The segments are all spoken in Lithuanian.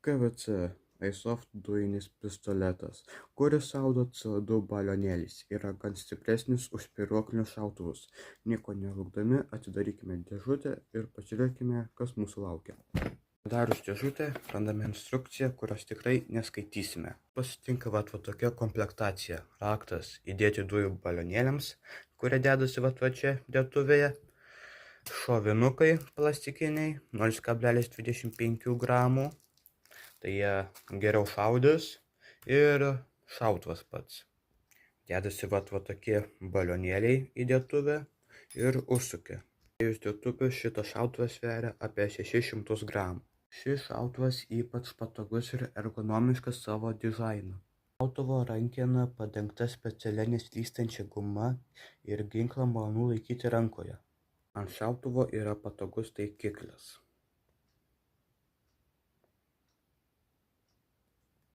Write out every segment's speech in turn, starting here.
SKVC Airsoft dujinis pistoletas, kuris šaudo CO2 balionėliais, yra gan stipresnis už spyruoklinius šautuvus. Nieko nelaukdami atidarykime dėžutę ir pažiūrėkime, kas mūsų laukia. Atidarius dėžutę randame instrukciją, kurios tikrai neskaitysime. Pasitinka va tokia komplektacija. Raktas įdėti dujų balionėliams, kurie dedasi va čia dėtuvėje. Šovinukai plastikiniai 0,25 gramų. Tai jie geriau šaudys ir šautuvas pats. Dedasi va tokie balionėliai į dėtuvę ir užsukia. Įdėjus dėtuvę šitas šautuvas sveria apie 600 gramų. Šis šautuvas ypač patogus ir ergonomiškas savo dizainu. Šautuvo rankena padengta specialia neslystančia guma ir ginklą malonu laikyti rankoje. Ant šautuvo yra patogus taikiklis.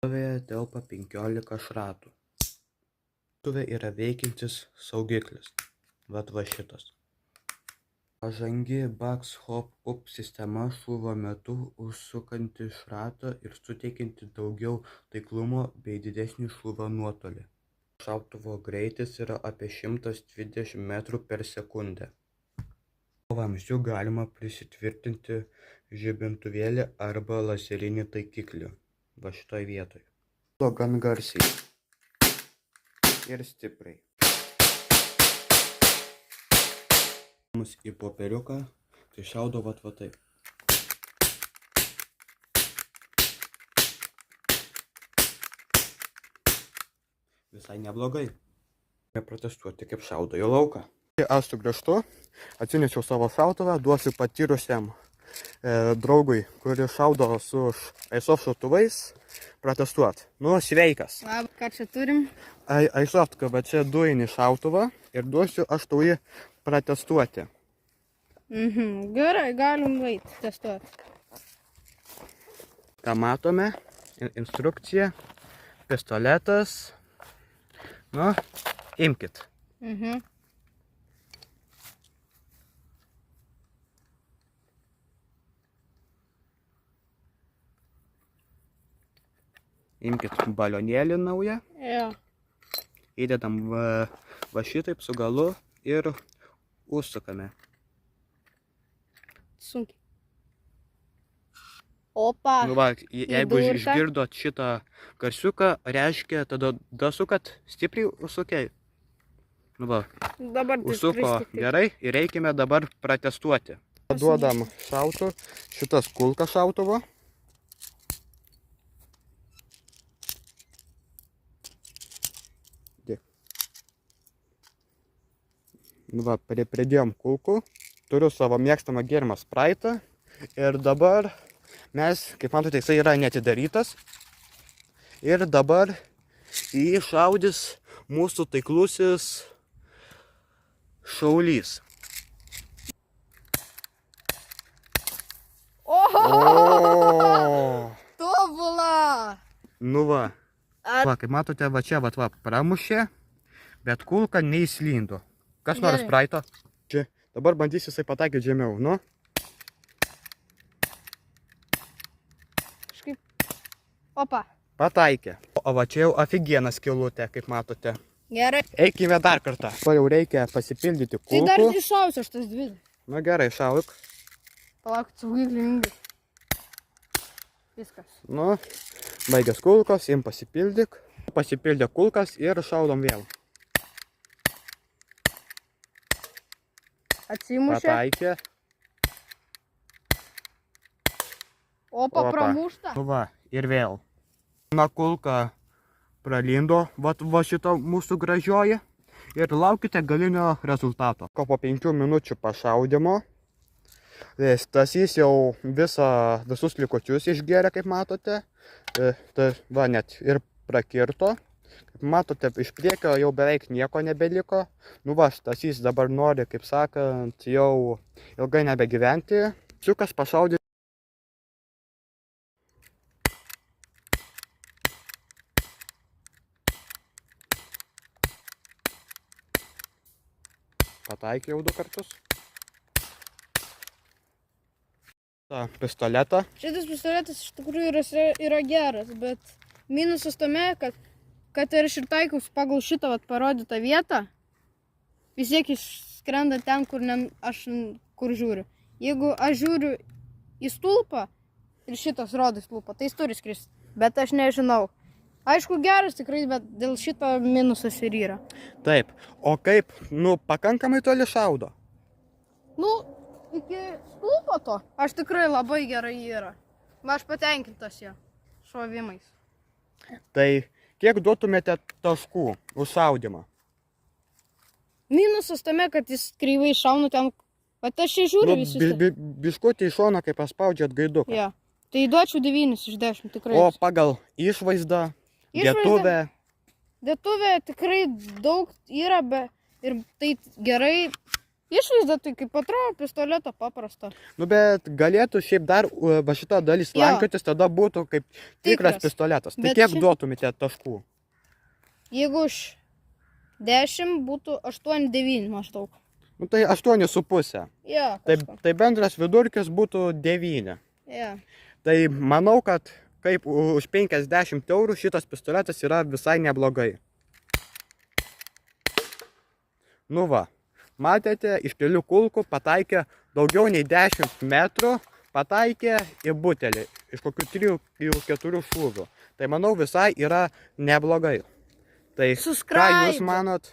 Šautuvėje telpa 15 šratų. Šautuvė yra veikiantis saugiklis. Va šitas. Pažangi Box Hop Up sistema šūvio metu užsukanti šratą ir suteikianti daugiau taiklumo bei didesnį šūvio nuotolį. Šautuvo greitis yra apie 120 metrų per sekundę. Po vamzdžiu galima prisitvirtinti žibintuvėlį arba lazerinį taikiklį. Va šitoj vietoj. Gan garsiai ir stipriai. Į popieriuką, tai šaudo va taip. Visai neblogai. Neprotestuoti, kaip šaudo į lauką. Aš sugrįžtu, atsinešiau savo šautuvą, duosiu patyrusiam draugui, kuris šaudo su Airsoft šautuvais, protestuot. Nu, sveikas. Labą, ką čia turim? Airsoft KVC dujinį šautuvą ir duosiu aš tau jį protestuoti. Gerai, galim eiti testuoti. Ką matome? Instrukcija, pistoletas. Nu, imkit. Imkit balionėlį naują. Jo. Įdedam va šitaip su galu ir užsukame. Sunkiai. Opa. Nu va, jeigu išgirdot šitą garsiuką, reiškia tada dasukat, stipriai užsukiai. Nu va, užsuko gerai ir reikime dabar protestuoti. Duodam šautų, šitas kulka šautuvo. Nu va, pridėjom kulkų. Turiu savo mėgstamą gėrimą Sprite. Ir dabar mes, kaip matote, jisai yra neatidarytas. Ir dabar jį šaudys mūsų taiklusis šaulys. Ohohoho! Tobula! Nu va. Va, kaip matote, va čia va pramušė, bet kulka neįslindo. Kas nori Sprite'o? Čia. Dabar bandys jisai pataikyti žemiau, nu. Kažkaip. Opa. Pataikė. O va čia jau aфиgeną skylutė, kaip matote. Gerai. Eikime dar kartą. Dabar jau reikia pasipildyti kulkų. Tai dar iššausiu aš tas dvi. Na gerai, šauk. Palauk, saugiklį jungiu. Viskas. Nu, baigęs kulkos, im pasipildyk. Pasipildė kulkas ir šaudom vėl. Atsimušė. Pataikė. Opa, pramušta. Va, ir vėl. Na, kulka pralindo, va šito mūsų gražioji. Ir laukite galinio rezultato. Po 5 minučių pašaudimo. Stasys jau visus likučius išgėrė, kaip matote. Tai va, net ir prakirto. Kaip matote, iš priekio jau beveik nieko nebeliko. Nu va, Stasys dabar nori, kaip sakant, jau ilgai nebegyventi. Siukas pašaudė. Pataikė jau 2 kartus. tą pistoletą. Šitas pistoletas iš tikrųjų yra geras, bet minusas tame, kad ir aš ir taikaus pagal šitą parodytą vietą, vis tiek jis skrenda ten, kur žiūriu. Jeigu aš žiūriu į stulpą ir šitas rodo stulpą, tai jis turi skristi, bet aš nežinau. Aišku, geras tikrai, bet dėl šito minusas ir yra. Taip, o kaip, pakankamai toli šaudo? Iki stulpo to aš tikrai labai gerai yra. Aš patenkintas jo šovimais. Tai kiek duotumėte taškų už šaudimą? Minusas tame, kad jis kreivai šauna ten, bet aš čia žiūriu visus. Biškutį į šoną, kaip paspaudžiat gaiduką. Ja. Tai duočiau 9 iš 10 tikrai. O pagal išvaizdą, dėtuvę? Dėtuvė tikrai daug yra, ir tai gerai. Išvaizda tai kaip atrodo pistoleto paprasta. Bet galėtų šiaip dar šitą dalis lankiotis, tada būtų kaip tikras pistoletas. Tai kiek duotumėte taškų? Jeigu už 10 būtų 8-9 maždaug. Tai 8,5. Ja, tai bendras vidurkis būtų 9. Ja. Tai manau, kad kaip už 50 eurų šitas pistoletas yra visai neblogai. Va, matėte, iš kelių kulkų pataikė daugiau nei 10 metrų, pataikė į butelį iš kokių 3-4 šūvių. Tai manau visai yra neblogai. Tai ką jūs manot?